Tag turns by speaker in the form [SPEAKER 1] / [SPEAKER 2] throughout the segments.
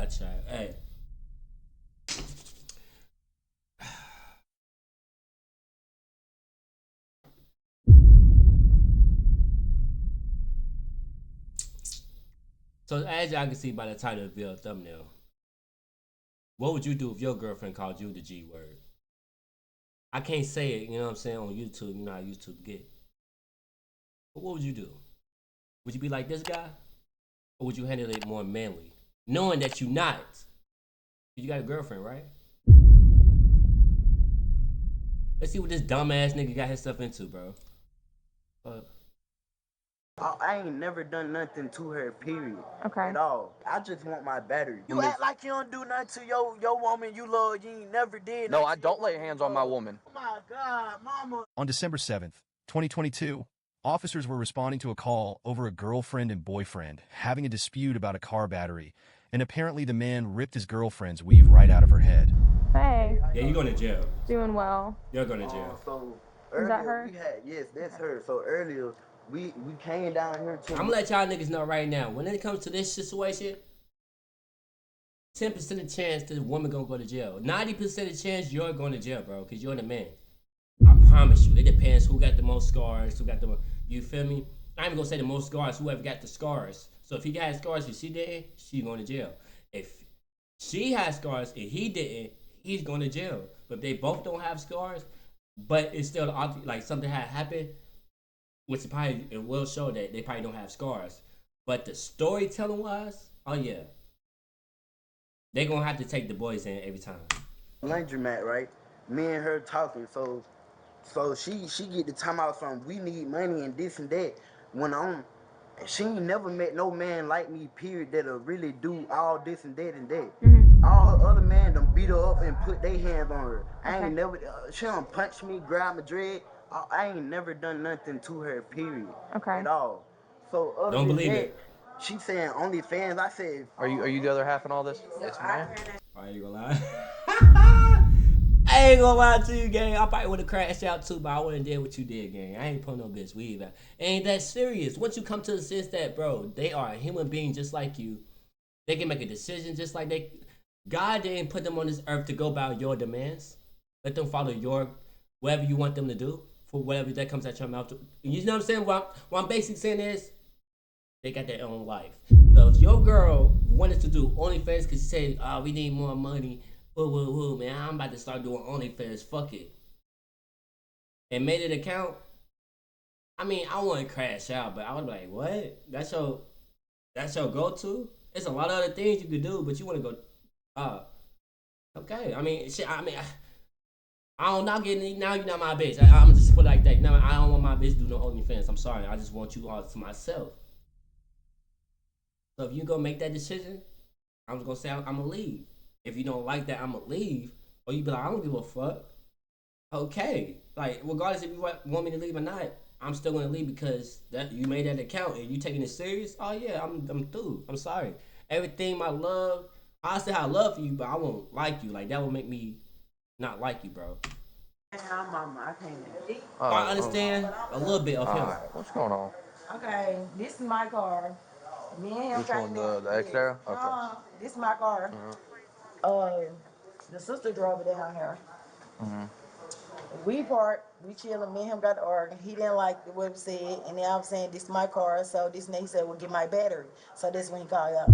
[SPEAKER 1] Gotcha. Hey. So as y'all can see by the title of the thumbnail, what would you do if your girlfriend called you the G word? I can't say it, you know what I'm saying, on YouTube. You know how YouTube get. But what would you do? Would you be like this guy? Or would you handle it more manly? Knowing that you not. You got a girlfriend, right? Let's see what this dumbass nigga got himself into, bro.
[SPEAKER 2] I ain't never done nothing to her, period.
[SPEAKER 3] Okay.
[SPEAKER 2] At all. I just want my battery. You act like you don't do nothing to your woman you love. You ain't never did.
[SPEAKER 4] No, I don't lay hands on my woman.
[SPEAKER 2] Oh my God, mama.
[SPEAKER 5] On December 7th, 2022, officers were responding to a call over a girlfriend and boyfriend having a dispute about a car battery, and apparently the man ripped his girlfriend's weave right out of her head.
[SPEAKER 3] Hey.
[SPEAKER 1] Yeah, you're going to jail.
[SPEAKER 3] Doing well.
[SPEAKER 1] You're going to jail.
[SPEAKER 2] So
[SPEAKER 3] Is that her?
[SPEAKER 2] Yes, that's her. So earlier, we came down here to.
[SPEAKER 1] I'm gonna let y'all niggas know right now. When it comes to this situation, 10% of chance the woman gonna go to jail. 90% of chance you're going to jail, bro, because you're the man. I promise you. It depends who got the most scars, who got the most, you feel me? I'm gonna say the most scars, whoever got the scars. So if he got scars and she didn't, she going to jail. If she has scars and he didn't, he's going to jail. But if they both don't have scars, but it's still like something had happened, which probably it will show that they probably don't have scars. But the storytelling wise, oh yeah, they gonna have to take the boys in every time.
[SPEAKER 2] Laundromat, right? Me and her talking, so she get the time out from we need money and this and that. When she ain't never met no man like me, period, that'll really do all this and that and that. All her other men done beat her up and put their hands on her. I ain't never, she done punch me, grab my dread. I ain't never done nothing to her, period.
[SPEAKER 3] Okay.
[SPEAKER 2] At all. So other
[SPEAKER 1] Don't
[SPEAKER 2] than
[SPEAKER 1] believe
[SPEAKER 2] that,
[SPEAKER 1] it.
[SPEAKER 2] she saying OnlyFans. I said,
[SPEAKER 4] Are you the other half in all this?
[SPEAKER 2] yes, ma'am.
[SPEAKER 1] I ain't gonna lie. I ain't gonna lie to you, gang. I probably would have crashed out too, but I wouldn't did what you did, gang. I ain't put no bitch weave out. Ain't that serious. Once you come to the sense that, bro, they are a human being just like you. They can make a decision just like they. God didn't put them on this earth to go about your demands. Let them follow your whatever you want them to do for whatever that comes out your mouth. You know what I'm saying? What I'm basically saying is, they got their own life. So if your girl wanted to do OnlyFans because she said, "Oh, we need more money," woo, man, I'm about to start doing OnlyFans. Fuck it, and made it account. I mean, I wouldn't crash out, but I would be like, "What? That's your go-to?" There's a lot of other things you could do, but you want to go. Okay. I mean, shit. I mean, I don't know. Now you're not my bitch. I'm just put it like that. Now I don't want my bitch to do no OnlyFans. I'm sorry. I just want you all to myself. So if you go make that decision, I'm just gonna say I'm gonna leave. If you don't like that, I'm gonna leave. Or you be like, I don't give a fuck. Okay. Like, regardless if you want me to leave or not, I'm still gonna leave because that you made that account and you taking it serious. Oh yeah, I'm through. I'm sorry. Everything my love, I say I love you, but I won't like you. Like that will make me not like you, bro.
[SPEAKER 2] I can't.
[SPEAKER 1] I understand a little bit of him.
[SPEAKER 4] What's going on?
[SPEAKER 6] Okay, this is my car. Me and him
[SPEAKER 4] Which one,
[SPEAKER 6] came in.
[SPEAKER 4] the Xterra? Okay.
[SPEAKER 6] This is my car. The sister drove it down here. We parked, we chilling, me and him got the argument. He didn't like what it said, and then I'm saying, this is my car, so this and he said, well, get my battery. So that's when he called out.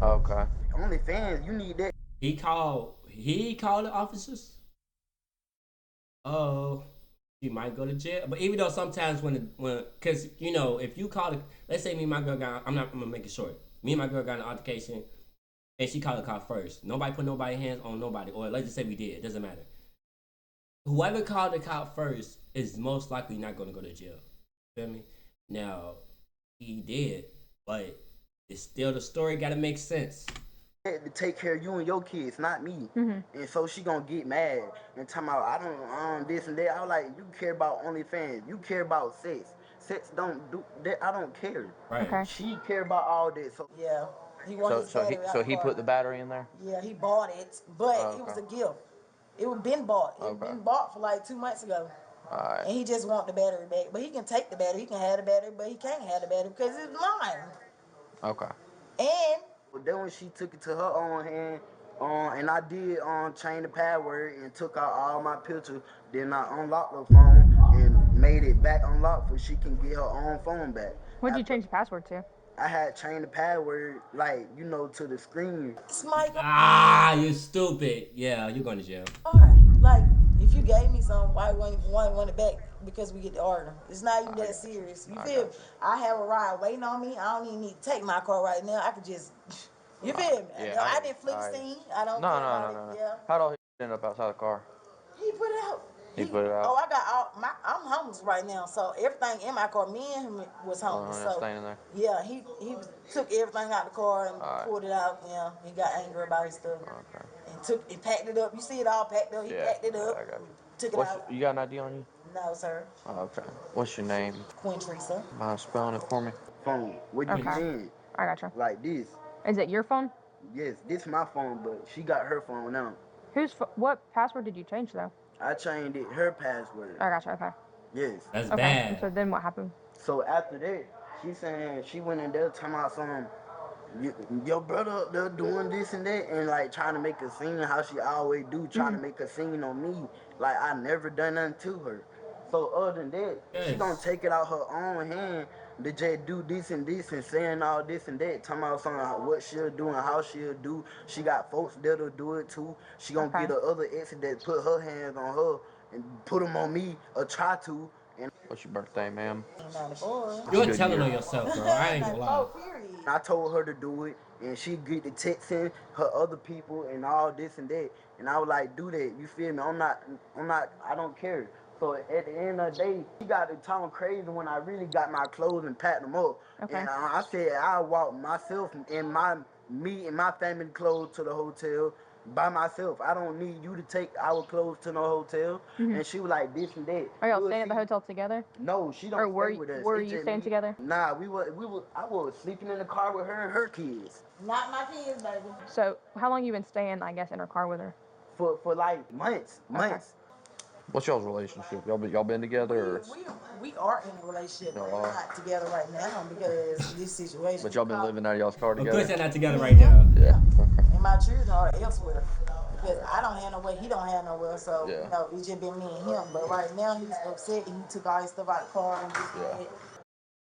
[SPEAKER 4] Okay.
[SPEAKER 2] OnlyFans, you need that.
[SPEAKER 1] He called the officers. Oh, he might go to jail. But even though sometimes cause you know, if you call it, let's say me and my girl I'm gonna make it short. Me and my girl got an altercation and she called the cop first. Nobody put nobody's hands on nobody. Or let's just say we did, it doesn't matter. Whoever called the cop first is most likely not gonna go to jail. Feel me? Now, he did, but it's still the story gotta make sense.
[SPEAKER 2] To take care of you and your kids, not me. And so she gonna get mad and talking about I don't this and that. I was like, you care about OnlyFans, you care about sex. Sex don't do that. I don't care.
[SPEAKER 1] Right.
[SPEAKER 3] Okay.
[SPEAKER 2] She care about all that. So
[SPEAKER 6] Yeah, he wanted his battery out
[SPEAKER 4] So
[SPEAKER 6] the
[SPEAKER 4] he
[SPEAKER 6] car.
[SPEAKER 4] put the battery in there?
[SPEAKER 6] Yeah, he bought it, but it was a gift. It was been bought. It
[SPEAKER 4] Okay.
[SPEAKER 6] been bought for like 2 months ago.
[SPEAKER 4] Alright.
[SPEAKER 6] And he just want the battery back. But he can take the battery. He can have the battery, but he can't have the battery because it's mine.
[SPEAKER 4] Okay.
[SPEAKER 6] And
[SPEAKER 2] But then when she took it to her own hand, and I did change the password and took out all my pictures. Then I unlocked her phone and made it back unlocked so she can get her own phone back.
[SPEAKER 3] What'd you
[SPEAKER 2] After
[SPEAKER 3] change the password to?
[SPEAKER 2] I had changed the password, like, to the screen.
[SPEAKER 6] It's my
[SPEAKER 1] Ah, you stupid. Yeah, you're going to jail.
[SPEAKER 6] God. Like, if you gave me some, why want it back? Because we get to order. It's not even that serious. You feel me? I have a ride waiting on me. I don't even need to take my car right now. I could just, you feel me?
[SPEAKER 4] Yeah,
[SPEAKER 6] I didn't flip the scene. I don't care about it. Yeah.
[SPEAKER 4] How'd all he end up outside the car?
[SPEAKER 6] He put it out.
[SPEAKER 4] He put it out?
[SPEAKER 6] Oh, I got I'm homeless right now, so everything in my car, me and him was homeless.
[SPEAKER 4] Oh,
[SPEAKER 6] So
[SPEAKER 4] staying in there.
[SPEAKER 6] yeah, he took everything out the car and
[SPEAKER 4] Alright.
[SPEAKER 6] pulled it out. Yeah, he got angry about his stuff
[SPEAKER 4] Okay.
[SPEAKER 6] and packed it up. You see it all packed up. He packed it up.
[SPEAKER 4] I got you.
[SPEAKER 6] Took it out.
[SPEAKER 4] You got an ID on you?
[SPEAKER 6] No, sir.
[SPEAKER 4] Oh, okay. What's your name?
[SPEAKER 6] Queen Teresa.
[SPEAKER 4] Mind spelling it for me?
[SPEAKER 2] Phone. What you
[SPEAKER 3] Okay.
[SPEAKER 2] saying?
[SPEAKER 3] I gotcha.
[SPEAKER 2] Like this.
[SPEAKER 3] Is it your phone?
[SPEAKER 2] Yes, this my phone, but she got her phone now.
[SPEAKER 3] What password did you change though?
[SPEAKER 2] I changed it, her password.
[SPEAKER 3] I gotcha. Okay.
[SPEAKER 2] Yes.
[SPEAKER 1] That's
[SPEAKER 3] Okay.
[SPEAKER 1] bad.
[SPEAKER 3] So then what happened?
[SPEAKER 2] So after that, she saying she went in there talking about something. Your brother up there doing this and that, and like trying to make a scene how she always do, trying to make a scene on me. Like I never done nothing to her. So other than that, she gonna take it out her own hand to just do this and saying all this and that, talking about something what she'll do and how she'll do. She got folks that'll do it too. She gonna get the other ex that put her hands on her and put them on me or try to. And
[SPEAKER 4] What's your birthday, ma'am?
[SPEAKER 6] 94.
[SPEAKER 1] You're
[SPEAKER 4] Good
[SPEAKER 1] telling
[SPEAKER 4] year.
[SPEAKER 1] on yourself, bro. I ain't gonna lie.
[SPEAKER 6] 94, period.
[SPEAKER 2] I told her to do it, and she get the texting her other people and all this and that, and I was like, do that. You feel me? I'm not. I don't care. So at the end of the day, she got to talking crazy when I really got my clothes and packed them up.
[SPEAKER 3] Okay.
[SPEAKER 2] And I said I walked myself and me and my family clothes to the hotel by myself. I don't need you to take our clothes to no hotel. And she was like this and that.
[SPEAKER 3] Are y'all staying at the hotel together?
[SPEAKER 2] No, she don't
[SPEAKER 3] Or were
[SPEAKER 2] stay with us.
[SPEAKER 3] were
[SPEAKER 2] It's
[SPEAKER 3] you
[SPEAKER 2] just
[SPEAKER 3] staying
[SPEAKER 2] me.
[SPEAKER 3] together?
[SPEAKER 2] Nah, I was sleeping in the car with her and her kids
[SPEAKER 6] Not my kids, baby.
[SPEAKER 3] So how long you been staying, I guess, in her car with her?
[SPEAKER 2] for like months.
[SPEAKER 4] What's y'all's relationship? Y'all been together, or?
[SPEAKER 6] We are in a relationship, but
[SPEAKER 4] Y'all
[SPEAKER 6] we're
[SPEAKER 4] are.
[SPEAKER 6] not together right now because this situation.
[SPEAKER 4] But y'all been living out of y'all's car
[SPEAKER 1] Of
[SPEAKER 4] together?
[SPEAKER 1] course, they're not together right now.
[SPEAKER 4] Yeah. Okay.
[SPEAKER 6] And my children are elsewhere because I don't have nowhere, he don't have nowhere, so
[SPEAKER 4] Yeah.
[SPEAKER 6] it's just been me and him. But right now he's upset. He took all his stuff out of the car and just
[SPEAKER 4] Yeah.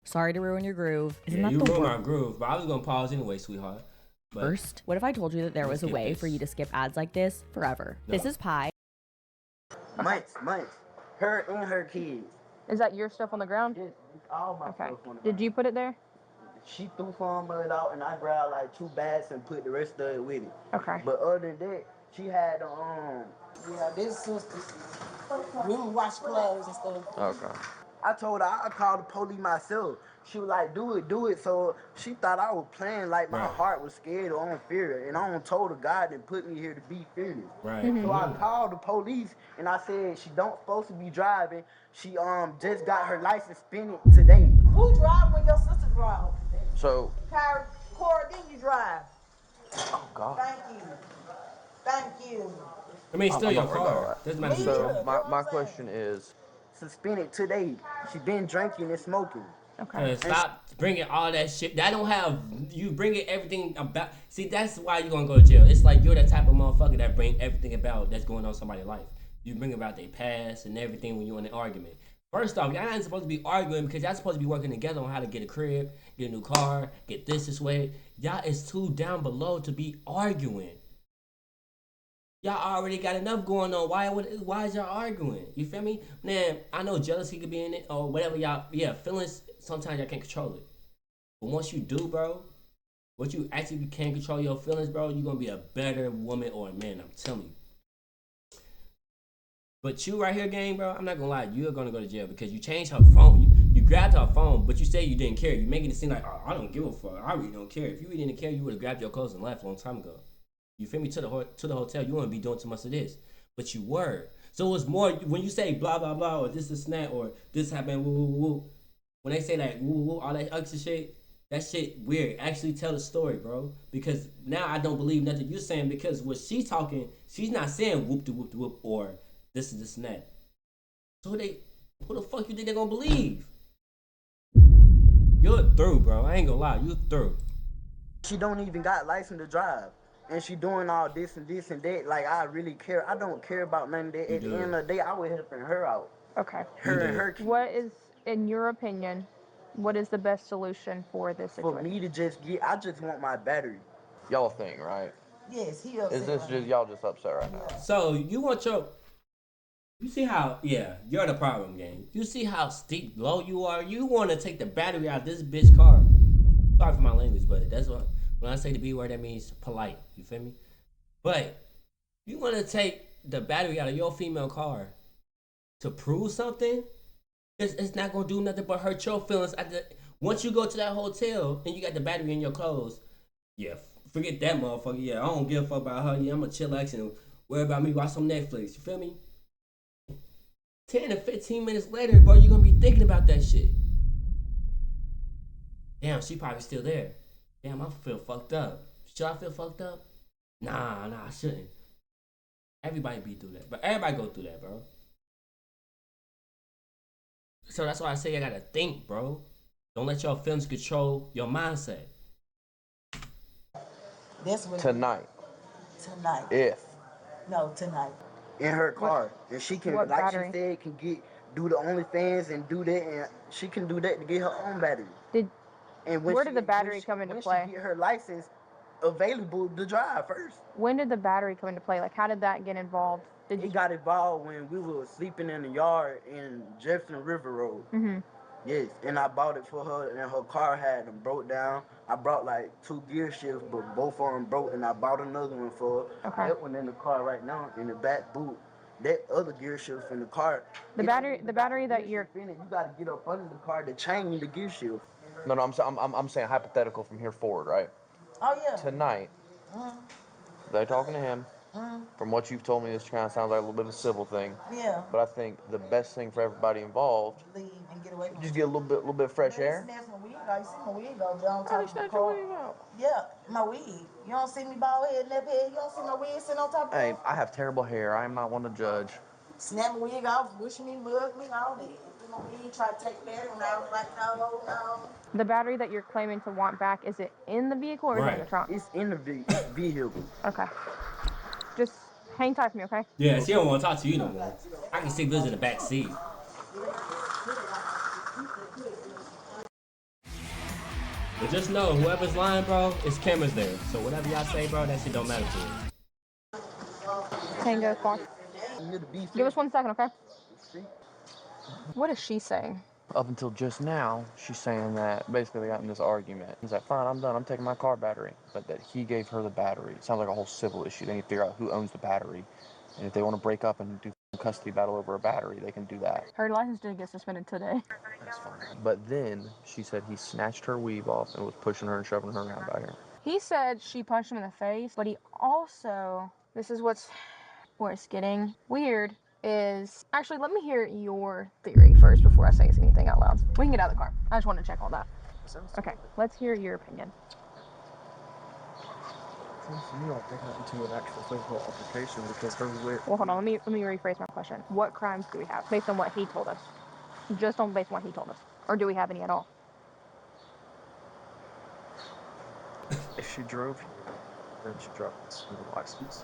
[SPEAKER 7] Sorry to ruin your groove. Isn't
[SPEAKER 1] Yeah,
[SPEAKER 7] that
[SPEAKER 1] you
[SPEAKER 7] the
[SPEAKER 1] ruined my
[SPEAKER 7] worst?
[SPEAKER 1] groove, but I was gonna pause anyway, sweetheart. But
[SPEAKER 7] First, what if I told you that there was a
[SPEAKER 1] skip
[SPEAKER 7] way
[SPEAKER 1] this.
[SPEAKER 7] for you to skip ads like this forever?
[SPEAKER 1] No.
[SPEAKER 7] This is Pi.
[SPEAKER 2] Months. Her and her kids.
[SPEAKER 3] Is that your stuff on the ground?
[SPEAKER 2] Just all my
[SPEAKER 3] Okay.
[SPEAKER 2] stuff on the
[SPEAKER 3] Did you put it there?
[SPEAKER 2] She threw some of it out and I grabbed like 2 bags and put the rest of it with it.
[SPEAKER 3] Okay.
[SPEAKER 2] But other than that, she had
[SPEAKER 6] Yeah, this sisters. We would wash clothes and stuff.
[SPEAKER 4] Okay.
[SPEAKER 2] I told her I called the police myself. She was like, do it. So she thought I was playing like my
[SPEAKER 1] Right.
[SPEAKER 2] heart was scared or on fear. And I don't told her God that put me here to be fearless.
[SPEAKER 1] right.
[SPEAKER 2] So I called the police and I said she don't supposed to be driving. She just got her license suspended today.
[SPEAKER 6] Who drive when your sister drive?
[SPEAKER 4] So,
[SPEAKER 6] Cora, didn't you drive?
[SPEAKER 4] oh God.
[SPEAKER 6] Thank you.
[SPEAKER 1] I mean, it's still your
[SPEAKER 4] not worried about
[SPEAKER 1] car.
[SPEAKER 4] that.
[SPEAKER 1] Doesn't matter who
[SPEAKER 6] Me
[SPEAKER 1] drives.
[SPEAKER 6] either.
[SPEAKER 4] So my question is,
[SPEAKER 2] Suspended today. She been drinking and smoking.
[SPEAKER 3] Okay.
[SPEAKER 1] Stop bringing all that shit. That don't have you bringing everything about. See, that's why you gonna go to jail. It's like you're the type of motherfucker that bring everything about that's going on in somebody's life. You bring about their past and everything when you're in an argument. First off, y'all ain't supposed to be arguing because y'all supposed to be working together on how to get a crib, get a new car, get this way. Y'all is too down below to be arguing. Y'all already got enough going on. Why is y'all arguing? You feel me? Man, I know jealousy could be in it or whatever y'all. Yeah, feelings. Sometimes y'all can't control it. But once you do, bro, once you actually can control your feelings, bro, you're gonna be a better woman or a man. I'm telling you. But you right here, gang, bro, I'm not gonna lie. You're gonna go to jail because you changed her phone. You grabbed her phone, but you say you didn't care. You making it seem like, oh, I don't give a fuck. I really don't care. If you really didn't care, you would have grabbed your clothes and left a long time ago. You feel me? To the hotel, you wouldn't be doing too much of this, but you were. So it was more when you say blah blah blah or this is snap or this happened woo woo woo. When they say like woo woo all that extra shit, that shit weird. Actually tell the story, bro. Because now I don't believe nothing you're saying because when she's talking, she's not saying whoop de whoop de whoop or this is this and that. So who the fuck you think they're gonna believe? You're through, bro. I ain't gonna lie, you're through.
[SPEAKER 2] She don't even got license to drive. And she doing all this and this and that. Like, I really care. I don't care about none of that.
[SPEAKER 1] You
[SPEAKER 2] At the
[SPEAKER 1] do.
[SPEAKER 2] end of the day, I was helping her out.
[SPEAKER 3] Okay.
[SPEAKER 1] You
[SPEAKER 2] Her and
[SPEAKER 1] do.
[SPEAKER 2] her kids.
[SPEAKER 3] What is, in your opinion, what is the best solution for this
[SPEAKER 2] For
[SPEAKER 3] situation?
[SPEAKER 2] me to just get, I just want my battery.
[SPEAKER 4] Y'all think, right?
[SPEAKER 6] Yes, he
[SPEAKER 4] Is
[SPEAKER 6] upset
[SPEAKER 4] this
[SPEAKER 6] right
[SPEAKER 4] just
[SPEAKER 6] now.
[SPEAKER 4] y'all just upset right now?
[SPEAKER 1] So you want your. You see how, yeah, you're the problem, gang. You see how steep low you are? You want to take the battery out of this bitch car. Sorry for my language, but that's what, when I say the B word, that means polite. You feel me? But you want to take the battery out of your female car to prove something? It's not going to do nothing but hurt your feelings. Once you go to that hotel and you got the battery in your clothes, yeah, forget that motherfucker. Yeah, I don't give a fuck about her. Yeah, I'm going to chillax and worry about me, watch some Netflix. You feel me? 10 to 15 minutes later, bro, you're gonna be thinking about that shit. Damn, she probably still there. Damn, I feel fucked up. Should I feel fucked up? Nah, I shouldn't. Everybody be through that. But everybody go through that, bro. So that's why I say you gotta think, bro. Don't let your feelings control your mindset.
[SPEAKER 6] That's what
[SPEAKER 4] Tonight,
[SPEAKER 6] tonight.
[SPEAKER 4] if
[SPEAKER 6] No, tonight.
[SPEAKER 2] In her car. And she can,
[SPEAKER 3] what
[SPEAKER 2] like
[SPEAKER 3] battery?
[SPEAKER 2] she said, can do the OnlyFans and do that. And she can do that to get her own battery.
[SPEAKER 3] Did
[SPEAKER 2] And
[SPEAKER 3] Where did the battery come into play?
[SPEAKER 2] She get her license available to drive first.
[SPEAKER 3] When did the battery come into play? Like, how did that get involved? Did you?
[SPEAKER 2] It got involved when we were sleeping in the yard in Jefferson River Road.
[SPEAKER 3] Mm-hmm.
[SPEAKER 2] Yes, and I bought it for her, and her car had them broke down. I brought like 2 gear shifts, but both of them broke, and I bought another one for her.
[SPEAKER 3] Okay.
[SPEAKER 2] That one in the car right now, in the back boot. That other gear shift in the car.
[SPEAKER 3] The battery that you're.
[SPEAKER 2] You gotta get up under the car to change the gear shift.
[SPEAKER 4] no, I'm saying hypothetical from here forward, right?
[SPEAKER 6] Oh yeah.
[SPEAKER 4] Tonight, they talking to him. From what you've told me, this kind of sounds like a little bit of a civil thing.
[SPEAKER 6] Yeah.
[SPEAKER 4] But I think the best thing for everybody involved,
[SPEAKER 6] Leave and get away from
[SPEAKER 4] just get a little bit of fresh air.
[SPEAKER 6] Snatch my wig out. You see my wig out there on
[SPEAKER 3] How
[SPEAKER 6] top
[SPEAKER 3] did
[SPEAKER 6] of the
[SPEAKER 3] you your
[SPEAKER 6] car.
[SPEAKER 3] wig out?
[SPEAKER 6] Yeah, my wig. You don't see me bald head, nap head. You don't see my wig sitting on top of
[SPEAKER 4] Hey,
[SPEAKER 6] it.
[SPEAKER 4] I have terrible hair. I am not one to judge.
[SPEAKER 6] Snap my wig off, bush me, mug me, all that. You know, we try to take that, and I was like, no.
[SPEAKER 3] The battery that you're claiming to want back, is it in the vehicle or is it in the
[SPEAKER 1] Right.
[SPEAKER 3] trunk?
[SPEAKER 2] It's in the vehicle.
[SPEAKER 3] Okay. Just hang tight for me, okay?
[SPEAKER 1] Yeah, she don't want to talk to you no more. I can see Liz in the back seat. But just know, whoever's lying, bro, it's cameras there. So whatever y'all say, bro, that shit don't matter to us.
[SPEAKER 3] Tango, Fox. Give us 1 second, okay? What is she saying?
[SPEAKER 4] Up until just now, she's saying that basically they got in this argument. He's like, fine, I'm done. I'm taking my car battery. But that he gave her the battery. It sounds like a whole civil issue. They need to figure out who owns the battery. And if they want to break up and do a custody battle over a battery, they can do that.
[SPEAKER 3] Her license did get suspended today.
[SPEAKER 4] That's fine. But then she said he snatched her weave off and was pushing her and shoving her around out here.
[SPEAKER 3] He said she punched him in the face, but he also, this is where it's getting weird, is, actually, let me hear your theory first before I say anything out loud. We can get out of the car. I just want to check all that. Okay, let's hear your opinion.
[SPEAKER 8] Seems to me like they got into an actual physical altercation because her wit.
[SPEAKER 3] Well, hold on, let me rephrase my question. What crimes do we have based on what he told us? Just on based on what he told us. Or do we have any at all?
[SPEAKER 8] If she drove here, then she dropped the license.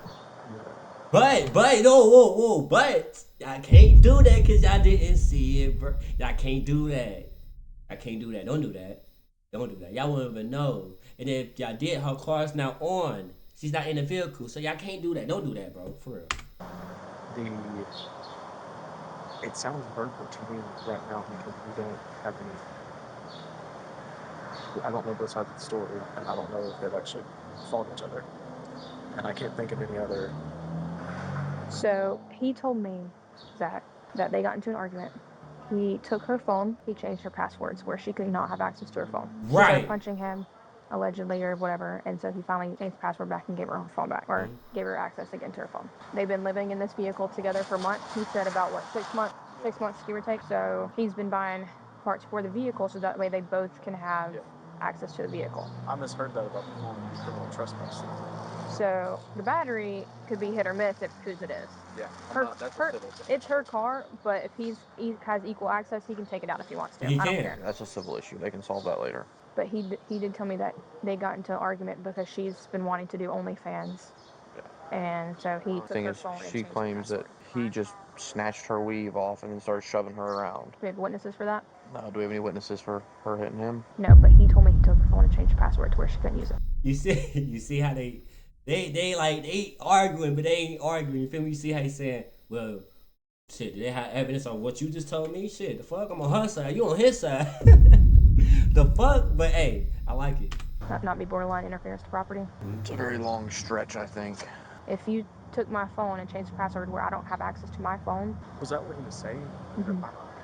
[SPEAKER 8] Yeah.
[SPEAKER 1] But, no, whoa, but y'all can't do that because y'all didn't see it, bro. Y'all can't do that. I can't do that. Don't do that. Don't do that. Y'all won't even know. And if y'all did, her car's now on. She's not in the vehicle, so y'all can't do that. Don't do that, bro. For real.
[SPEAKER 8] It sounds verbal to me right now because we don't have any. I don't know both sides of the story, and I don't know if they've actually fought each other. And I can't think of any other.
[SPEAKER 3] So he told me, Zach, that they got into an argument. He took her phone. He changed her passwords where she could not have access to her phone. She started
[SPEAKER 1] Right.
[SPEAKER 3] punching him, allegedly, or whatever. And so he finally changed the password back and gave her her phone back, or gave her access again to her phone. They've been living in this vehicle together for months. He said about, 6 months? 6 months, give or take. So he's been buying parts for the vehicle so that way they both can have access to the vehicle.
[SPEAKER 8] I misheard that about the phone criminal trespass.
[SPEAKER 3] So the battery could be hit or miss if whose it is.
[SPEAKER 8] Yeah,
[SPEAKER 3] It's her car, but if he has equal access, he can take it out if he wants to.
[SPEAKER 1] He
[SPEAKER 3] I don't
[SPEAKER 1] can.
[SPEAKER 3] care.
[SPEAKER 4] That's a civil issue. They can solve that later.
[SPEAKER 3] But he did tell me that they got into an argument because she's been wanting to do OnlyFans. And so he
[SPEAKER 4] The
[SPEAKER 3] took
[SPEAKER 4] thing
[SPEAKER 3] her
[SPEAKER 4] is,
[SPEAKER 3] phone and
[SPEAKER 4] she
[SPEAKER 3] changed the
[SPEAKER 4] claims that
[SPEAKER 3] password.
[SPEAKER 4] he just snatched her weave off and then started shoving her around.
[SPEAKER 3] Do we have witnesses for that?
[SPEAKER 4] Do we have any witnesses for her hitting him?
[SPEAKER 3] No, but he told me he took her phone and changed the password to where she couldn't use it.
[SPEAKER 1] You see how they arguing, but they ain't arguing. You feel me? You see how he's saying, well, shit, do they have evidence on what you just told me? Shit, the fuck, I'm on her side, you on his side. The fuck? But hey, I like it.
[SPEAKER 3] Not be borderline interference to property.
[SPEAKER 4] It's a very long stretch, I think.
[SPEAKER 3] If you took my phone and changed the password where I don't have access to my phone,
[SPEAKER 8] Was that what he was saying?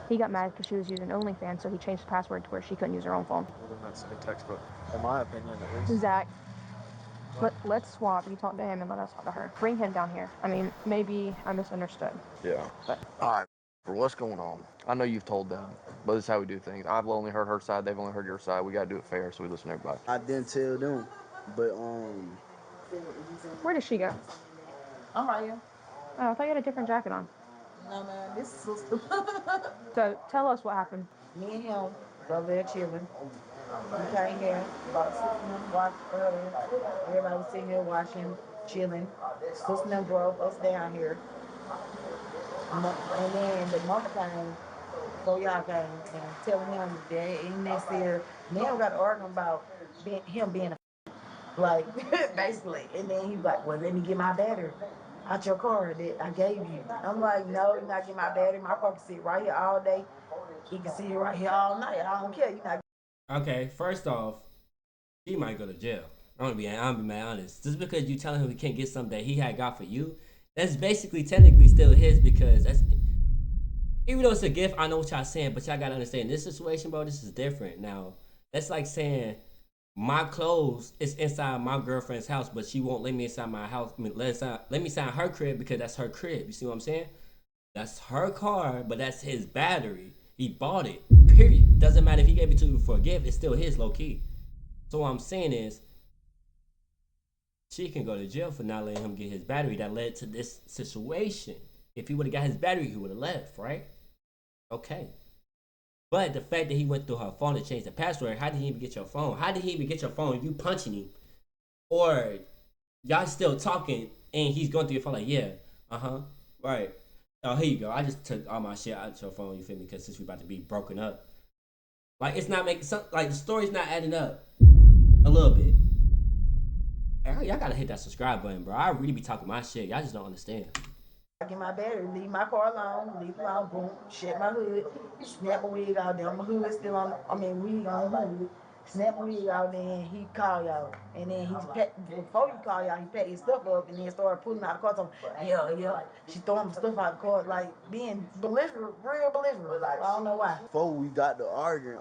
[SPEAKER 3] he got mad because she was using OnlyFans, so he changed the password to where she couldn't use her own phone.
[SPEAKER 8] Well, then that's a textbook. In my opinion, at least.
[SPEAKER 3] Zach, let's swap. You talk to him and let us talk to her. Bring him down here. I mean, maybe I misunderstood.
[SPEAKER 4] Yeah.
[SPEAKER 3] But
[SPEAKER 4] Alright, what's going on? I know you've told them, but this is how we do things. I've only heard her side, they've only heard your side. We gotta do it fair, so we listen to everybody.
[SPEAKER 2] I didn't tell them, but
[SPEAKER 3] where did she go?
[SPEAKER 6] I'm right here.
[SPEAKER 3] Oh, I thought you had a different jacket on.
[SPEAKER 6] No, man, this is sister.
[SPEAKER 3] So tell us what happened.
[SPEAKER 6] Me and him go there chilling. We came here about 6 of them watched earlier. Everybody was sitting here watching, chilling. 6 of them drove us down here. And then the mother came, so y'all came and telling him that in next year, now we got to argue about him being a like basically. And then he was like, well, let me get my battery out your car that I gave you. I'm like, no, you're not getting my battery. My car can sit right here all day. He can sit right here all night. I don't care. You're not.
[SPEAKER 1] Okay, first off, he might go to jail. I'm gonna be mad honest. Just because you telling him he can't get something that he had got for you, that's basically technically still his because that's even though it's a gift. I know what y'all saying, but y'all gotta understand this situation, bro. This is different. Now that's like saying my clothes is inside my girlfriend's house, but she won't let me inside my house. I mean, let me inside her crib because that's her crib. You see what I'm saying? That's her car, but that's his battery. He bought it. Period. Doesn't matter if he gave it to you for a gift. It's still his, low key. So what I'm saying is, she can go to jail for not letting him get his battery. That led to this situation. If he would have got his battery, he would have left, right? Okay. But the fact that he went through her phone to change the password, how did he even get your phone? How did he even get your phone? You punching him, or y'all still talking and he's going through your phone like, yeah, right. Oh, here you go. I just took all my shit out your phone. You feel me? Because since we about to be broken up, like it's not making like the story's not adding up a little bit. Y'all gotta hit that subscribe button, bro. I really be talking my shit. Y'all just don't understand.
[SPEAKER 6] I get my battery, leave my car alone, leave it alone, boom, shut my hood, snap my wig out there. My hood still on, wig on the hood. Snap my wig out there and he call y'all. And then before he call y'all, he packed his stuff up and then started pulling out the car. So, yeah. She throwing stuff out the car, like being belligerent, real belligerent. I don't know why.
[SPEAKER 2] before we got to arguing,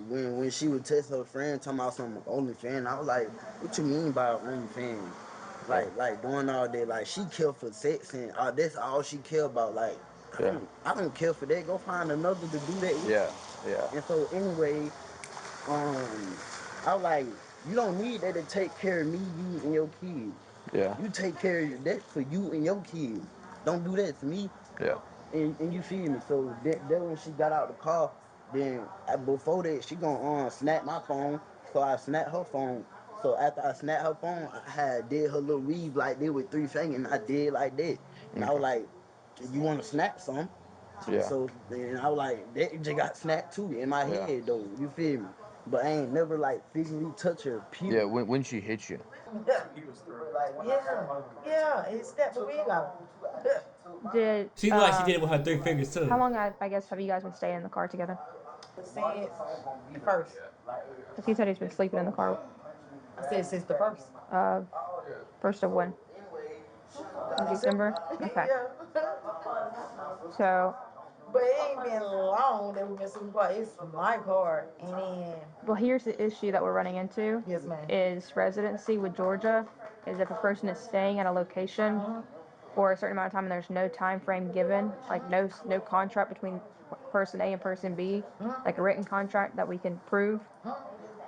[SPEAKER 2] when she would text her friend talking about some OnlyFans, I was like, what you mean by OnlyFans? Like doing all that, like she care for sex and that's all she care about. Like I don't care for that. Go find another to do that with.
[SPEAKER 4] Yeah.
[SPEAKER 2] And so anyway, I was like, you don't need that to take care of me, you and your kids.
[SPEAKER 4] Yeah.
[SPEAKER 2] You take care of that for you and your kids. Don't do that for me.
[SPEAKER 4] Yeah.
[SPEAKER 2] And you feel me? So then when she got out the car, then before that she gonna snap my phone. So I snapped her phone. So after I snapped her phone, I had did her little weave like that with 3 fingers, and I did like that. And I was like, you want to snap some?
[SPEAKER 4] Yeah.
[SPEAKER 2] So then I was like, that just got snapped too in my head though. You feel me? But I ain't never like physically touch her.
[SPEAKER 4] Yeah. When she hit you.
[SPEAKER 6] Yeah, it snapped the wig out.
[SPEAKER 3] Did
[SPEAKER 1] She looked like she did it with her 3 fingers too.
[SPEAKER 3] how long I guess have you guys been staying in the car together?
[SPEAKER 6] Since the first.
[SPEAKER 3] Because he said he's been sleeping in the car.
[SPEAKER 6] I said since the first.
[SPEAKER 3] First of when? In December? Okay.
[SPEAKER 6] Yeah.
[SPEAKER 3] So,
[SPEAKER 6] But it ain't been long that we've been sleeping car. It's my car. And then,
[SPEAKER 3] well, here's the issue that we're running into.
[SPEAKER 6] yes, ma'am.
[SPEAKER 3] Is residency with Georgia is if a person is staying at a location for a certain amount of time and there's no time frame given, like no contract between person A and person B, like a written contract that we can prove.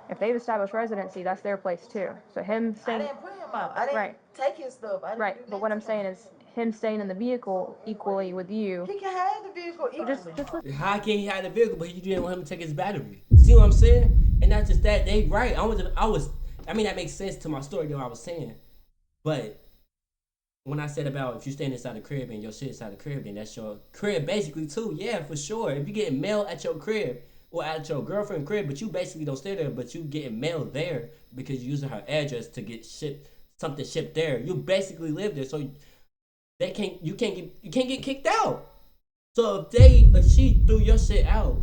[SPEAKER 3] If they've established residency, that's their place too. So him
[SPEAKER 6] I
[SPEAKER 3] staying
[SPEAKER 6] didn't put him out. I didn't take his stuff. I didn't do
[SPEAKER 3] right. But what I'm
[SPEAKER 6] nothing to him.
[SPEAKER 3] saying is him staying in the vehicle equally with you.
[SPEAKER 6] He can have the vehicle equally.
[SPEAKER 3] Just listen.
[SPEAKER 1] How can he have the vehicle, but you didn't want him to take his battery? See what I'm saying? And not just that, they right. I mean, that makes sense to my story, though, I was saying. But when I said about if you stand inside the crib and your shit inside the crib, then that's your crib basically too. Yeah, for sure. If you getting mail at your crib or at your girlfriend's crib, but you basically don't stay there, but you getting mail there because you're using her address to get something shipped there. You basically live there, so you can't get kicked out. So if she threw your shit out,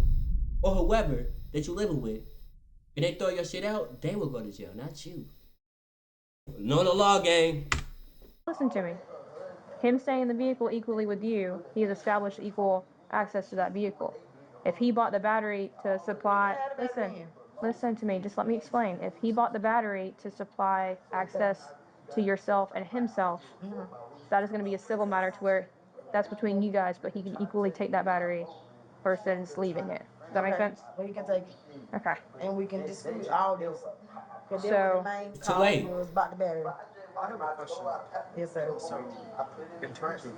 [SPEAKER 1] or whoever that you living with, and they throw your shit out, they will go to jail, not you. Know the law, gang.
[SPEAKER 3] Listen to me. Him staying in the vehicle equally with you, he has established equal access to that vehicle. If he bought the battery to supply, listen to me, just let me explain. If he bought the battery to supply access to yourself and himself, that is going to be a civil matter to where that's between you guys, but he can equally take that battery versus leaving it. Does that make sense?
[SPEAKER 6] Well, you can take it.
[SPEAKER 3] Okay.
[SPEAKER 6] And we can dispute all this. Because
[SPEAKER 3] So,
[SPEAKER 6] the main
[SPEAKER 1] too
[SPEAKER 6] call
[SPEAKER 1] late.
[SPEAKER 6] was about the battery.
[SPEAKER 8] I have a question.
[SPEAKER 6] Yes, sir.
[SPEAKER 8] So, in terms of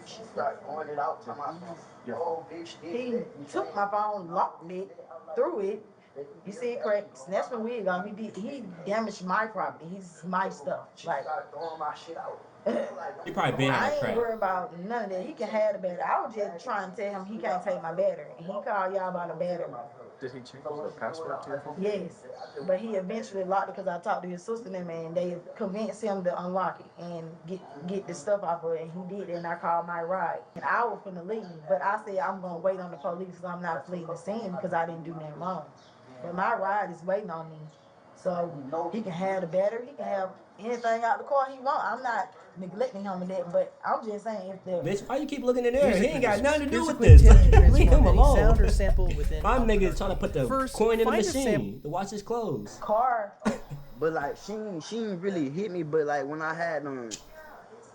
[SPEAKER 6] He took my phone, locked it, threw it. You see it crack, snatched my wig off. He damaged my property. He's my stuff. Like,
[SPEAKER 1] He probably been on
[SPEAKER 6] I
[SPEAKER 1] that
[SPEAKER 6] ain't
[SPEAKER 1] crap.
[SPEAKER 6] worried about none of that. He can have the battery. I was just trying to tell him he can't take my battery. And he called y'all about a battery.
[SPEAKER 8] did he change the password to your phone?
[SPEAKER 6] Yes, but he eventually locked it because I talked to his sister and them, and they convinced him to unlock it and get the stuff off of it, and he did it, and I called my ride. And I was finna leave, but I said I'm gonna wait on the police because I'm not fleeing the scene because I didn't do nothing wrong. But my ride is waiting on me. So he can have the battery, he can have anything out the car he want. I'm not neglecting him in that, but I'm just saying if the
[SPEAKER 1] Bitch, why you keep looking in there? He ain't got nothing to do
[SPEAKER 9] Here's a
[SPEAKER 1] with
[SPEAKER 9] quick
[SPEAKER 1] this.
[SPEAKER 9] tip to
[SPEAKER 1] Leave
[SPEAKER 9] transform
[SPEAKER 1] him
[SPEAKER 9] any
[SPEAKER 1] alone.
[SPEAKER 9] sound or sample within
[SPEAKER 1] My
[SPEAKER 9] Alpha
[SPEAKER 1] nigga's trying to put the
[SPEAKER 9] First,
[SPEAKER 1] coin in the
[SPEAKER 9] find a
[SPEAKER 1] machine to wash his clothes.
[SPEAKER 6] car,
[SPEAKER 2] But like she ain't really hit me. But like when I had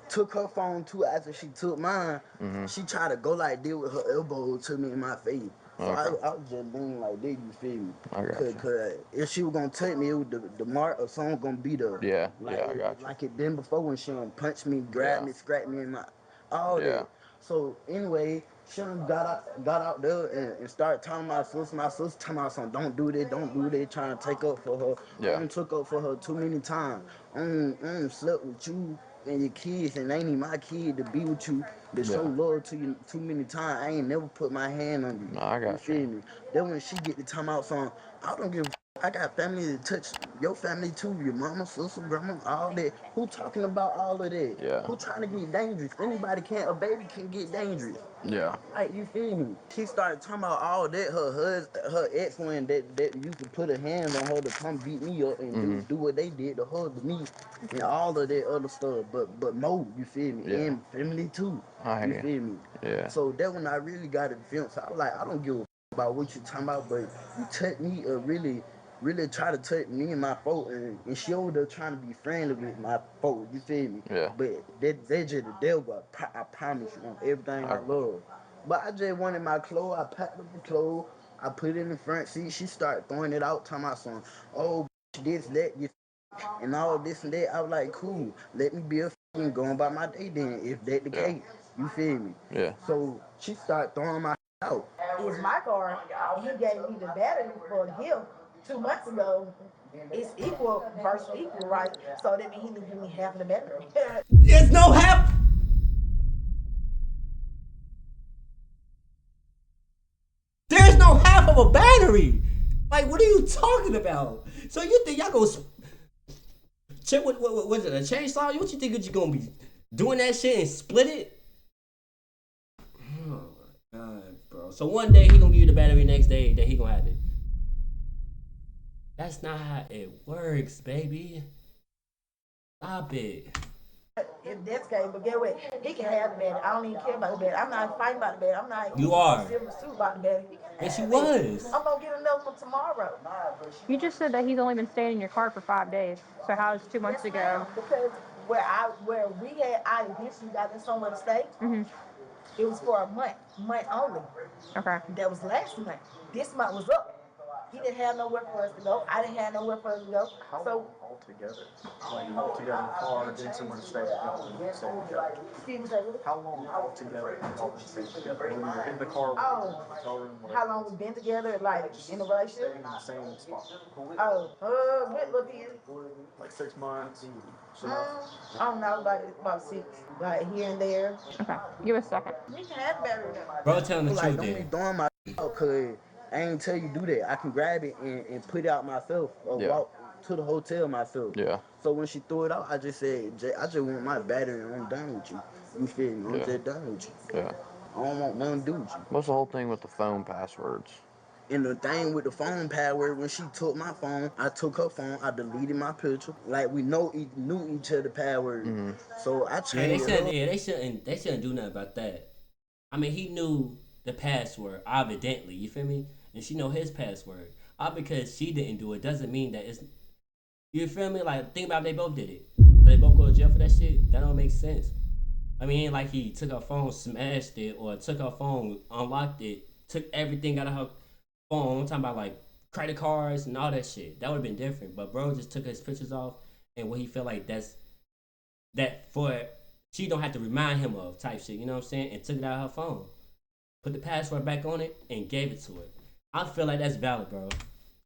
[SPEAKER 2] took her phone too after she took mine, she tried to go like this with her elbow to me in my face. So I was just leaning like this, you feel me?
[SPEAKER 4] I got you.
[SPEAKER 2] Cause if she was gonna touch me, it was the mark or something gonna be there.
[SPEAKER 4] Yeah,
[SPEAKER 2] Like,
[SPEAKER 4] yeah, I got you.
[SPEAKER 2] like it been before when she done punch me, grab me, scratch me in my, all
[SPEAKER 4] Yeah.
[SPEAKER 2] that. So anyway, she done got out there and started telling my sister. My sister telling my son, don't do that, trying to take up for her.
[SPEAKER 4] Yeah.
[SPEAKER 2] I done took up for her too many times. I done slept with you and your kids, and ain't even my kid to be with you, to show love to you too many times. I ain't never put my hand on you.
[SPEAKER 4] No, I got
[SPEAKER 2] feel me? Then when she get the time out song, I don't give a I got family to touch your family too, your mama, sister, grandma, all that. Who talking about all of that?
[SPEAKER 4] Yeah.
[SPEAKER 2] Who trying to get dangerous? Anybody can, a baby can get dangerous.
[SPEAKER 4] Yeah.
[SPEAKER 2] Like, you feel me? She started talking about all that. Her ex one that used to put her hands on her to come beat me up and do what they did to her, to me, and all of that other stuff. But more, you feel me?
[SPEAKER 4] Yeah.
[SPEAKER 2] And family too.
[SPEAKER 4] I
[SPEAKER 2] You
[SPEAKER 4] hear
[SPEAKER 2] feel me?
[SPEAKER 4] Yeah.
[SPEAKER 2] So that when I really got it filmed. So I was like, I don't give a about what you talking about, but you touch me really try to touch me and my folk, and she over there trying to be friendly with my folk, you feel me?
[SPEAKER 4] Yeah.
[SPEAKER 2] But they just the devil, I promise you, on everything I love. But I just wanted my clothes, I packed up the clothes, I put it in the front seat, she started throwing it out, telling my son, oh, this, that, you, and all this and that. I was like, cool, let me be a going about my day then, if that the case, you feel me?
[SPEAKER 4] Yeah.
[SPEAKER 2] So she started throwing my out.
[SPEAKER 6] is my car, and he gave me the battery for a gift 2 months ago. It's equal versus equal, right? So that means he need to give me half of the battery.
[SPEAKER 1] There's no half. There's no half of a battery. Like, what are you talking about? So you think y'all go check what was it, a chainsaw? What you think that you gonna be doing that shit and split it? Oh my god, bro. So one day he gonna give you the battery, next day that he gonna have it. That's not how it works, baby. Stop it.
[SPEAKER 6] If that's okay, but get what? He can have the battery. I don't even care about the battery. I'm not fighting about the battery. I'm not.
[SPEAKER 1] You are.
[SPEAKER 6] Silver suit about the battery. He can
[SPEAKER 1] Yes, you
[SPEAKER 6] have
[SPEAKER 1] was.
[SPEAKER 6] I'm gonna get another one tomorrow.
[SPEAKER 3] You just said that he's only been staying in your car for 5 days. So how is 2 months
[SPEAKER 6] Yes,
[SPEAKER 3] ago?
[SPEAKER 6] ma'am, because where we had, I eventually got in somewhere to stay. It was for a month only.
[SPEAKER 3] Okay.
[SPEAKER 6] That was last month. This month was up. He didn't have nowhere for us to go. I didn't have nowhere for us to go.
[SPEAKER 8] How
[SPEAKER 6] So
[SPEAKER 8] long all together? Like all together in the car, and then somewhere to stay together. Stay together.
[SPEAKER 6] Steve said,
[SPEAKER 8] How long all together? All been staying together. When we were in the car, hotel room, whatever.
[SPEAKER 6] how long we been together, like in a relationship?
[SPEAKER 8] Staying in the same spot.
[SPEAKER 6] With Lupin.
[SPEAKER 8] Like 6 months.
[SPEAKER 6] I don't know, like about 6, like here and there.
[SPEAKER 3] Okay, give us a second.
[SPEAKER 6] We can have better than
[SPEAKER 1] Bro, tell him the
[SPEAKER 2] Like,
[SPEAKER 1] truth
[SPEAKER 2] don't be
[SPEAKER 1] then.
[SPEAKER 2] throwing my out, cause I ain't tell you do that. I can grab it and put it out myself or
[SPEAKER 4] Yeah.
[SPEAKER 2] walk to the hotel myself.
[SPEAKER 4] Yeah.
[SPEAKER 2] So when she threw it out, I just said, I just want my battery and I'm done with you. You feel me? I'm
[SPEAKER 4] Yeah.
[SPEAKER 2] just done with you.
[SPEAKER 4] Yeah.
[SPEAKER 2] I don't want nothing to do with you.
[SPEAKER 4] What's the whole thing with the phone passwords?
[SPEAKER 2] And the thing with the phone password, when she took my phone, I took her phone, I deleted my picture. Like we knew each other password.
[SPEAKER 4] Mm-hmm.
[SPEAKER 2] So I
[SPEAKER 1] Yeah,
[SPEAKER 2] changed it.
[SPEAKER 1] they shouldn't do nothing about that. I mean, he knew the password, evidently, you feel me? And she know his password. All because she didn't do it doesn't mean that it's, you feel me? Like, think about if they both did it. They both go to jail for that shit. That don't make sense. I mean, like he took her phone, smashed it, or took her phone, unlocked it, took everything out of her phone. I'm talking about like credit cards and all that shit. That would have been different. But bro just took his pictures off and what he felt like that for she don't have to remind him of type shit, you know what I'm saying? And took it out of her phone. Put the password back on it and gave it to her. I feel like that's valid, bro.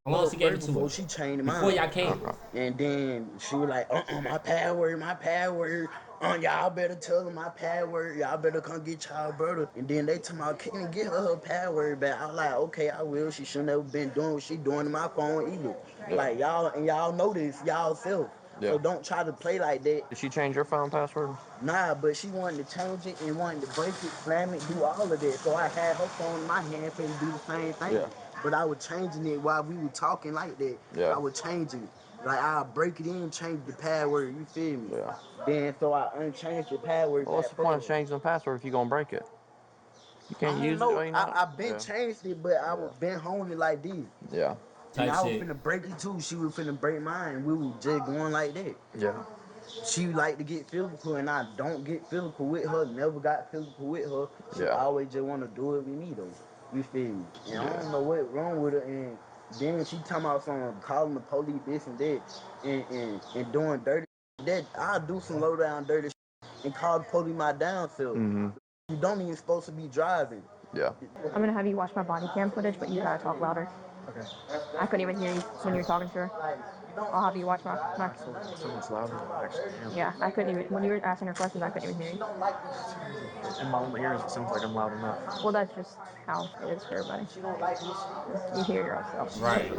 [SPEAKER 1] How long she gave it to
[SPEAKER 2] before
[SPEAKER 1] her?
[SPEAKER 2] she changed mine.
[SPEAKER 1] Before y'all came.
[SPEAKER 2] And then she was like, my password. Y'all better tell her my password. Y'all better come get y'all brother. And then they told me I couldn't get her password back. I was like, okay, I will. She shouldn't have been doing what she doing to my phone either.
[SPEAKER 4] Yeah.
[SPEAKER 2] Like y'all know this, y'all self.
[SPEAKER 4] Yeah.
[SPEAKER 2] So don't try to play like that.
[SPEAKER 4] Did she change your phone password?
[SPEAKER 2] Nah, but she wanted to change it and wanted to break it, slam it, do all of that. So I had her phone in my hand for to do the same thing.
[SPEAKER 4] Yeah.
[SPEAKER 2] But I was changing it while we were talking like that.
[SPEAKER 4] Yeah.
[SPEAKER 2] I was changing it. Like I'll break it in, change the password, you feel me?
[SPEAKER 4] Yeah.
[SPEAKER 2] Then so I unchanged the password.
[SPEAKER 4] Well, what's the point of changing the password if you're gonna break it? You
[SPEAKER 2] I
[SPEAKER 4] can't
[SPEAKER 2] don't
[SPEAKER 4] use it.
[SPEAKER 2] know.
[SPEAKER 4] Or you not?
[SPEAKER 2] I've been changed it, but I was been holding it like this.
[SPEAKER 4] Yeah.
[SPEAKER 2] And
[SPEAKER 1] Type
[SPEAKER 2] I was
[SPEAKER 1] shit.
[SPEAKER 2] finna break it too. She was finna break mine. We were just going like that.
[SPEAKER 4] Yeah.
[SPEAKER 2] She like to get physical, and I don't get physical with her. Never got physical with her. She
[SPEAKER 4] Yeah.
[SPEAKER 2] always just want to do it with me though. You feel me? And I
[SPEAKER 4] Yeah.
[SPEAKER 2] don't know what wrong with her. And then she talking about some calling the police, this and that, and doing dirty. That I'll do some low down dirty and call the police my down self.
[SPEAKER 4] Mm-hmm.
[SPEAKER 2] You don't even supposed to be driving.
[SPEAKER 4] Yeah.
[SPEAKER 3] I'm gonna have you watch my body cam footage, but you gotta talk louder.
[SPEAKER 8] Okay.
[SPEAKER 3] I couldn't even hear you when you were talking to her. I'll have you watch my
[SPEAKER 8] So much louder than I actually am.
[SPEAKER 3] yeah, I couldn't even, when you were asking her questions, I couldn't even hear you.
[SPEAKER 8] In my own ears, it sounds like I'm loud enough.
[SPEAKER 3] Well, that's just how it is for everybody. You hear yourself.
[SPEAKER 1] Right.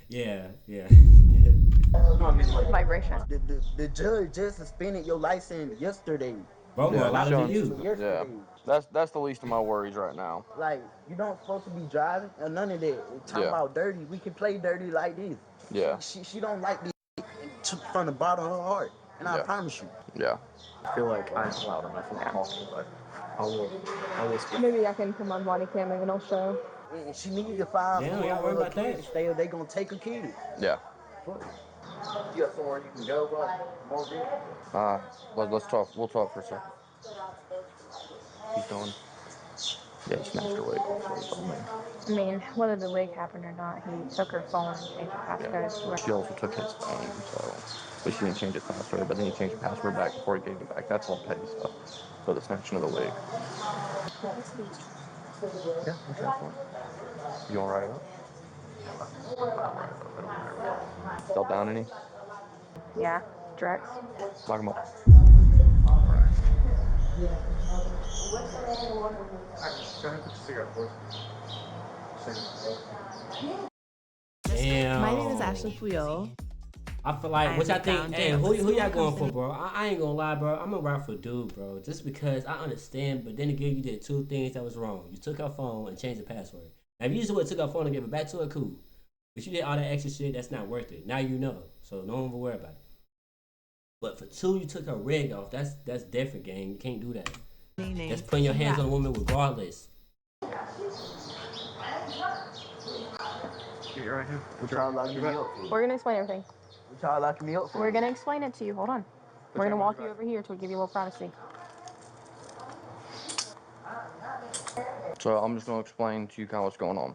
[SPEAKER 1] Yeah. Yeah.
[SPEAKER 8] No, I mean like
[SPEAKER 3] Vibration.
[SPEAKER 2] The judge just suspended your license yesterday.
[SPEAKER 1] Bro, more
[SPEAKER 4] Yeah.
[SPEAKER 1] louder than you.
[SPEAKER 2] Yesterday.
[SPEAKER 4] Yeah. That's the least of my worries right now.
[SPEAKER 2] Like, you don't supposed to be driving or none of that. Talk
[SPEAKER 4] Yeah.
[SPEAKER 2] about dirty. We can play dirty like this.
[SPEAKER 4] Yeah.
[SPEAKER 2] She don't like this from the bottom of her heart. And I
[SPEAKER 4] Yeah.
[SPEAKER 2] promise you.
[SPEAKER 4] Yeah.
[SPEAKER 8] I feel like I'm loud enough when I'm talking, but I will speak.
[SPEAKER 3] Maybe I can put my body cam and it'll show.
[SPEAKER 2] And she needs to file
[SPEAKER 1] Damn,
[SPEAKER 2] for
[SPEAKER 1] y'all worry
[SPEAKER 2] her
[SPEAKER 1] about
[SPEAKER 2] kid
[SPEAKER 1] that.
[SPEAKER 2] to stay or they gonna take her kid.
[SPEAKER 4] Yeah.
[SPEAKER 2] You got somewhere you can go, bro?
[SPEAKER 4] Let's talk. We'll talk for a second. He's going. Yeah, he snatched her wig off. What he told me.
[SPEAKER 3] I mean, whether the wig happened or not, he took her phone and changed the passcode.
[SPEAKER 4] Yeah. She also took his phone, so but she didn't change his password. But then he changed the password back before he gave it back. That's all petty stuff. So the snatching of the wig. Yeah, we can have fun. You wanna ride it up? I'll ride it up. It don't matter. Still down any?
[SPEAKER 3] Yeah, Drex.
[SPEAKER 4] Lock him up.
[SPEAKER 8] Go ahead, put your cigarette, boys.
[SPEAKER 1] Damn.
[SPEAKER 9] My name is Ashley Puyol.
[SPEAKER 1] I feel like,
[SPEAKER 9] I
[SPEAKER 1] what
[SPEAKER 9] am
[SPEAKER 1] y'all
[SPEAKER 9] the
[SPEAKER 1] think?
[SPEAKER 9] founder
[SPEAKER 1] Hey,
[SPEAKER 9] of
[SPEAKER 1] who
[SPEAKER 9] a
[SPEAKER 1] y'all
[SPEAKER 9] small
[SPEAKER 1] going for,
[SPEAKER 9] company.
[SPEAKER 1] bro? I ain't gonna lie, bro. I'm gonna ride for dude, bro. Just because I understand, but then again, you did two things that was wrong. You took her phone and changed the password. Now, if you just would have took her phone and gave it back to her, cool. But you did all that extra shit, that's not worth it. Now you know, so no one will worry about it. But for two, you took her rig off. That's different, gang. You can't do that. That's putting your hands on a woman regardless.
[SPEAKER 8] Get right here.
[SPEAKER 2] What y'all locking me up for?
[SPEAKER 3] We're gonna explain everything.
[SPEAKER 2] What y'all locking me up for?
[SPEAKER 3] We're gonna explain it to you. Hold on. We're gonna walk you over here to give you a little privacy.
[SPEAKER 4] So I'm just gonna explain to you kind of what's going on.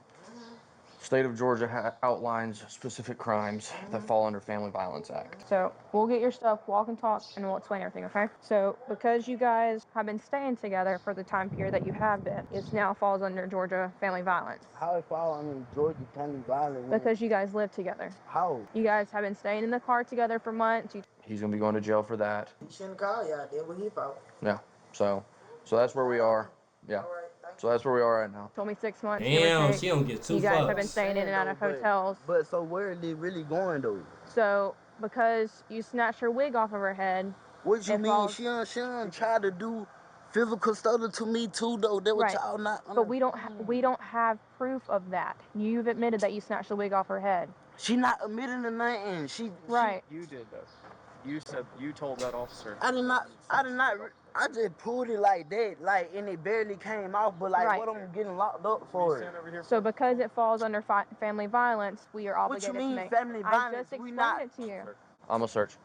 [SPEAKER 4] State of Georgia outlines specific crimes that fall under Family Violence Act.
[SPEAKER 3] So we'll get your stuff, walk and talk, and we'll explain everything, okay? So because you guys have been staying together for the time period that you have been, it now falls under Georgia family violence.
[SPEAKER 2] How it fall under Georgia family violence?
[SPEAKER 3] Because you guys live together.
[SPEAKER 2] How?
[SPEAKER 3] You guys have been staying in the car together for months.
[SPEAKER 4] He's gonna be going to jail for that.
[SPEAKER 6] He shouldn't call y'all. That was his fault.
[SPEAKER 4] Yeah. So that's where we are. Yeah. So that's where we are right now.
[SPEAKER 3] Told me 6 months. give or
[SPEAKER 1] Damn,
[SPEAKER 3] take.
[SPEAKER 1] she don't get two
[SPEAKER 3] You guys have been
[SPEAKER 1] fucks.
[SPEAKER 3] staying in and out of hotels.
[SPEAKER 2] But so where is it really going though?
[SPEAKER 3] So because you snatched her wig off of her head.
[SPEAKER 2] What you
[SPEAKER 3] it
[SPEAKER 2] mean?
[SPEAKER 3] falls-
[SPEAKER 2] She done tried to do physical stuff to me too though. That what
[SPEAKER 3] Right.
[SPEAKER 2] y'all not.
[SPEAKER 3] But we don't have proof of that. You've admitted that you snatched the wig off her head.
[SPEAKER 2] She not admitting to nothing. She
[SPEAKER 3] Right.
[SPEAKER 8] You did though. You said you told that officer.
[SPEAKER 2] I did not. I just pulled it like that, and it barely came off. But like,
[SPEAKER 3] Right.
[SPEAKER 2] what I'm getting locked up for?
[SPEAKER 8] Stand over here.
[SPEAKER 3] So because it falls under family violence, we are
[SPEAKER 2] What you
[SPEAKER 3] obligated to
[SPEAKER 2] mean
[SPEAKER 3] make.
[SPEAKER 2] family
[SPEAKER 3] I
[SPEAKER 2] violence?
[SPEAKER 3] just
[SPEAKER 2] We
[SPEAKER 3] explained
[SPEAKER 2] not.
[SPEAKER 3] it to you.
[SPEAKER 4] I'm gonna search.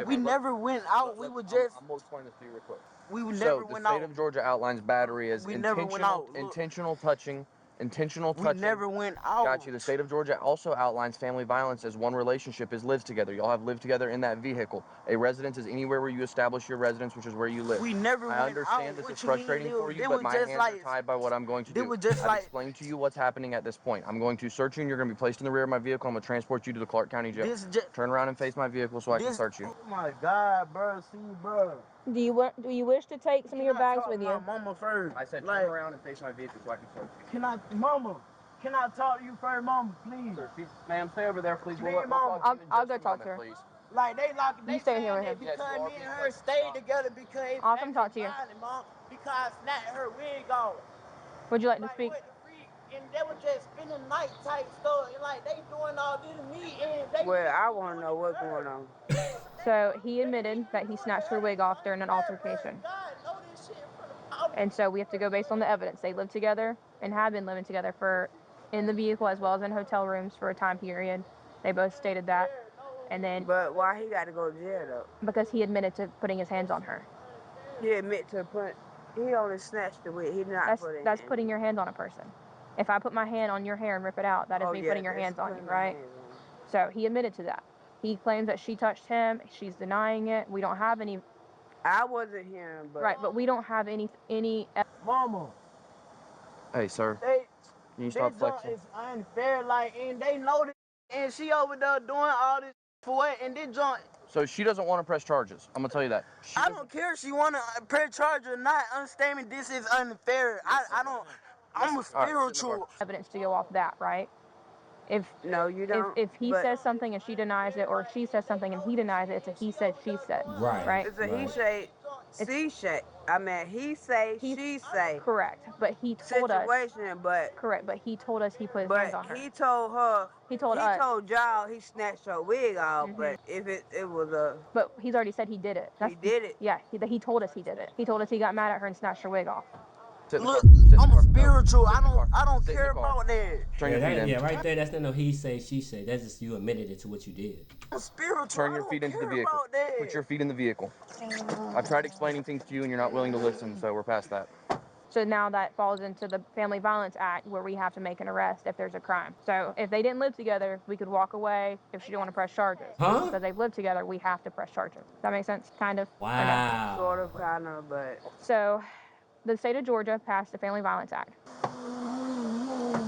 [SPEAKER 2] We never went out. We were just.
[SPEAKER 4] I'm gonna explain this to you real quick.
[SPEAKER 2] We
[SPEAKER 4] So
[SPEAKER 2] never
[SPEAKER 4] the
[SPEAKER 2] went
[SPEAKER 4] state
[SPEAKER 2] out.
[SPEAKER 4] of Georgia outlines battery as
[SPEAKER 2] We never went out. Look.
[SPEAKER 4] intentional touching.
[SPEAKER 2] We never went out.
[SPEAKER 4] Got you. The state of Georgia also outlines family violence as one relationship is lives together. Y'all have lived together in that vehicle. A residence is anywhere where you establish your residence, which is where you live.
[SPEAKER 2] We never went
[SPEAKER 4] I
[SPEAKER 2] out.
[SPEAKER 4] understand this
[SPEAKER 2] What
[SPEAKER 4] is
[SPEAKER 2] you mean?
[SPEAKER 4] frustrating
[SPEAKER 2] They
[SPEAKER 4] for
[SPEAKER 2] was-
[SPEAKER 4] you,
[SPEAKER 2] they
[SPEAKER 4] but
[SPEAKER 2] was
[SPEAKER 4] my
[SPEAKER 2] just
[SPEAKER 4] hands
[SPEAKER 2] like-
[SPEAKER 4] are tied by what I'm going to
[SPEAKER 2] they
[SPEAKER 4] do.
[SPEAKER 2] was just
[SPEAKER 4] I've
[SPEAKER 2] like-
[SPEAKER 4] explained to you what's happening at this point. I'm going to search you, and you're going to be placed in the rear of my vehicle. I'm going to transport you to the Clark County Jail. Turn around and face my vehicle so I can search you.
[SPEAKER 2] Oh my God, bro. See, bro.
[SPEAKER 3] Do you wish to take some of your bags with
[SPEAKER 2] My
[SPEAKER 3] you?
[SPEAKER 2] mama first.
[SPEAKER 4] I said
[SPEAKER 2] Like,
[SPEAKER 4] turn around and face my vehicle so I can search you.
[SPEAKER 2] Can I talk to you first, mama, please?
[SPEAKER 4] Ma'am, stay over there, please.
[SPEAKER 2] Please, Mama.
[SPEAKER 3] I'll go talk to her.
[SPEAKER 4] Please.
[SPEAKER 2] Like they
[SPEAKER 3] You stay
[SPEAKER 2] saying
[SPEAKER 3] here with
[SPEAKER 2] that
[SPEAKER 3] him.
[SPEAKER 2] because
[SPEAKER 4] Yes, you are
[SPEAKER 2] me and
[SPEAKER 4] being
[SPEAKER 2] her
[SPEAKER 4] placed
[SPEAKER 2] stayed
[SPEAKER 4] on.
[SPEAKER 2] together because it's
[SPEAKER 3] I'll come talk to you.
[SPEAKER 2] violent, Mom, because I snatched her wig off.
[SPEAKER 3] Would you like to
[SPEAKER 2] Like
[SPEAKER 3] speak?
[SPEAKER 2] what the freak? And they was just spending night type stuff, and like they doing all this to me, and they.
[SPEAKER 9] Well, I want to know what's going on.
[SPEAKER 3] So he admitted that he snatched her wig off during an altercation. And so we have to go based on the evidence. They lived together and have been living together in the vehicle as well as in hotel rooms for a time period. They both stated that. And then
[SPEAKER 9] But why he got to go to jail though?
[SPEAKER 3] because he admitted to putting his hands on her.
[SPEAKER 9] He admit to put. He only snatched the wig. He not put
[SPEAKER 3] That's putting your hands on a person. If I put my hand on your hair and rip it out, that is me putting your hands on you, right? So he admitted to that. He claims that she touched him. She's denying it. We don't have any.
[SPEAKER 9] I wasn't hearing, but
[SPEAKER 3] Right, but we don't have any.
[SPEAKER 2] Mama,
[SPEAKER 4] Hey, sir.
[SPEAKER 2] they
[SPEAKER 4] Can you stop
[SPEAKER 2] this
[SPEAKER 4] flexing?
[SPEAKER 2] joint is unfair, like, and they know this, and she over there doing all this for what? And this joint.
[SPEAKER 4] So she doesn't want to press charges. I'm gonna tell you that.
[SPEAKER 2] I don't care if she wanna press charge or not. Understand me? This is unfair. I don't. I'm a spiritual.
[SPEAKER 3] Evidence to go off that, right? If
[SPEAKER 9] no, you don't.
[SPEAKER 3] if he
[SPEAKER 9] but
[SPEAKER 3] says something and she denies it, or she says something and he denies it, it's a he said, she said.
[SPEAKER 1] Right.
[SPEAKER 9] it's a he say, she say. I mean, he say, she say.
[SPEAKER 3] Correct, but he told us.
[SPEAKER 9] Situation, but
[SPEAKER 3] Correct, but he told us he put his hands on her.
[SPEAKER 9] he told her.
[SPEAKER 3] He told us.
[SPEAKER 9] He told y'all he snatched her wig off, but if it was a.
[SPEAKER 3] But he's already said he did it.
[SPEAKER 9] He did it.
[SPEAKER 3] Yeah, he told us he did it. He told us he got mad at her and snatched her wig off.
[SPEAKER 2] Look, I'm a spiritual. I don't care about that.
[SPEAKER 4] Turn your feet in.
[SPEAKER 1] Yeah, right there. That's not no he say, she say. That's just you admitted it to what you did.
[SPEAKER 2] I'm spiritual.
[SPEAKER 4] Turn your feet into the vehicle. Put your feet in the vehicle. I've tried explaining things to you and you're not willing to listen, so we're past that.
[SPEAKER 3] So now that falls into the Family Violence Act where we have to make an arrest if there's a crime. So if they didn't live together, we could walk away if she didn't want to press charges.
[SPEAKER 1] Huh?
[SPEAKER 3] Because they've lived together, we have to press charges. Does that make sense? Kind of? Or no?
[SPEAKER 1] Wow.
[SPEAKER 9] Sort of, kind of, but.
[SPEAKER 3] So the state of Georgia passed the Family Violence Act.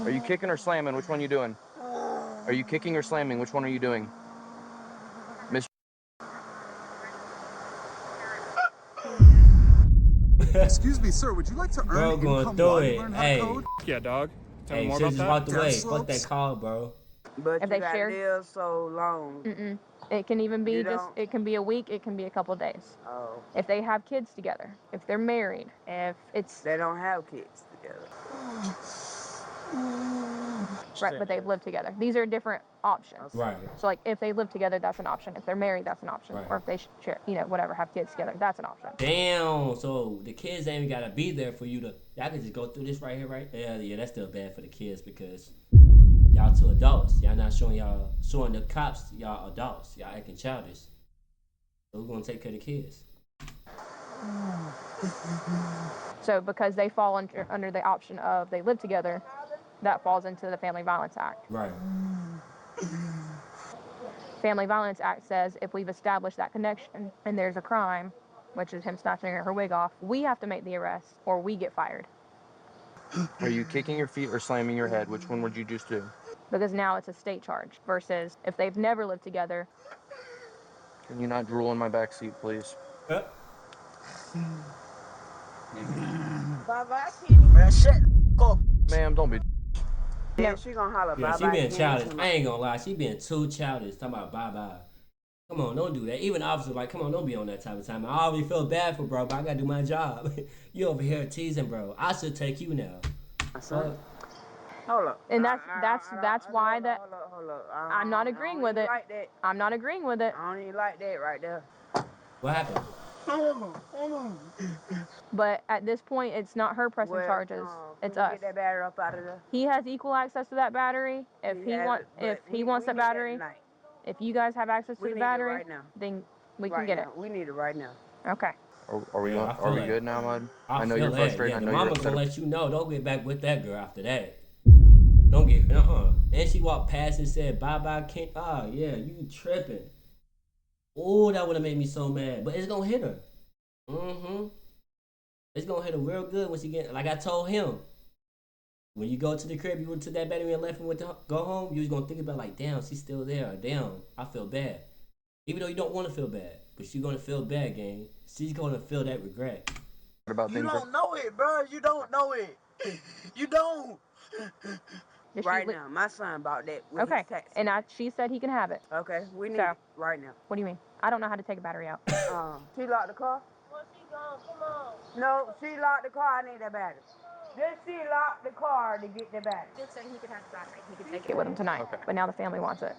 [SPEAKER 4] Are you kicking or slamming? Which one are you doing? Are you kicking or slamming? Which one are you doing? Miss.
[SPEAKER 10] Excuse me, sir. Would you like to earn
[SPEAKER 1] Bro, going
[SPEAKER 10] income
[SPEAKER 1] through
[SPEAKER 10] while you
[SPEAKER 1] it.
[SPEAKER 10] learn how to
[SPEAKER 1] Hey.
[SPEAKER 10] code?
[SPEAKER 8] Yeah, dog. Tell me
[SPEAKER 1] Hey,
[SPEAKER 8] more
[SPEAKER 1] shit
[SPEAKER 8] about
[SPEAKER 1] just
[SPEAKER 8] that.
[SPEAKER 1] walked away.
[SPEAKER 10] Gas
[SPEAKER 1] Fuck that
[SPEAKER 10] slopes?
[SPEAKER 1] call, bro.
[SPEAKER 9] But
[SPEAKER 3] If
[SPEAKER 9] you
[SPEAKER 3] they
[SPEAKER 9] got
[SPEAKER 3] share-
[SPEAKER 9] to live so long.
[SPEAKER 3] Mm-mm. It can even be
[SPEAKER 9] You
[SPEAKER 3] just,
[SPEAKER 9] don't-
[SPEAKER 3] it can be a week, it can be a couple days.
[SPEAKER 9] Oh,
[SPEAKER 3] If they have kids together, if they're married, if it's,
[SPEAKER 9] they don't have kids together.
[SPEAKER 3] right, but they've lived together. These are different options.
[SPEAKER 1] Right.
[SPEAKER 3] So like if they live together, that's an option. If they're married, that's an option.
[SPEAKER 1] Right.
[SPEAKER 3] Or if they share, whatever, have kids together, that's an option.
[SPEAKER 1] Damn. So the kids ain't gotta be there for you to. Y'all can just go through this right here, right there. Yeah, that's still bad for the kids because y'all two adults. Y'all not showing the cops y'all adults. Y'all acting childish. So who's gonna take care of the kids?
[SPEAKER 3] So because they fall under the option of they live together, that falls into the Family Violence Act.
[SPEAKER 1] Right.
[SPEAKER 3] Family Violence Act says if we've established that connection and there's a crime, which is him snatching her wig off, we have to make the arrest or we get fired.
[SPEAKER 4] Are you kicking your feet or slamming your head? Which one would you just do?
[SPEAKER 3] Because now it's a state charge versus if they've never lived together.
[SPEAKER 4] Can you not drool in my back seat, please?
[SPEAKER 9] Bye-bye, Kenny.
[SPEAKER 2] Man, shut up.
[SPEAKER 4] Ma'am, don't be.
[SPEAKER 9] Yeah, she gonna holler
[SPEAKER 1] Yeah,
[SPEAKER 9] bye-bye.
[SPEAKER 1] she being
[SPEAKER 9] Kenny.
[SPEAKER 1] childish. I ain't gonna lie. She being too childish. Talking about bye-bye. Come on, don't do that. Even officers like, come on, don't be on that type of time. I already feel bad for bro, but I gotta do my job. You over here teasing, bro. I should take you now.
[SPEAKER 9] Hold up.
[SPEAKER 3] And that's why that
[SPEAKER 9] Hold up.
[SPEAKER 3] I'm not agreeing with it.
[SPEAKER 9] Like that.
[SPEAKER 3] I'm not agreeing with it.
[SPEAKER 9] I don't even like that right there.
[SPEAKER 1] What happened?
[SPEAKER 3] But at this point, it's not her pressing charges. It's us.
[SPEAKER 9] Get that battery up out of there.
[SPEAKER 3] He has equal access to that battery. If he wants that battery, if you guys have access to the battery,
[SPEAKER 9] right now.
[SPEAKER 3] then we
[SPEAKER 9] Right
[SPEAKER 3] can get
[SPEAKER 9] now. We need it right now.
[SPEAKER 3] it. Okay.
[SPEAKER 4] Are we good now, Mud? I know
[SPEAKER 1] feel
[SPEAKER 4] you're
[SPEAKER 1] that.
[SPEAKER 4] frustrated.
[SPEAKER 1] Yeah,
[SPEAKER 4] I
[SPEAKER 1] the
[SPEAKER 4] know you're
[SPEAKER 1] mama
[SPEAKER 4] upset.
[SPEAKER 1] gonna let you know. Don't get back with that girl after that. Don't get And she walked past and said, bye-bye, King. Oh, yeah, you tripping. Oh, that would have made me so mad. But it's gonna hit her. It's gonna hit her real good when she get, like I told him. When you go to the crib, you went to that battery and left and went to go home, you was gonna think about like, damn, she's still there. Or, damn, I feel bad. Even though you don't want to feel bad, but you're gonna feel bad, gang. She's gonna feel that regret.
[SPEAKER 2] You don't know it, bro. You don't know it. You don't.
[SPEAKER 9] Right now, my son bought that with his taxi.
[SPEAKER 3] And she said he can have it.
[SPEAKER 9] Okay, we need it right now.
[SPEAKER 3] What do you mean? I don't know how to take a battery out.
[SPEAKER 9] She locked the car? Well, she gone. Come on. No, she locked the car. I need that battery. Then she locked the car to get the battery.
[SPEAKER 3] He did say he could have the battery. He could take it with him tonight. Okay. But now the family wants it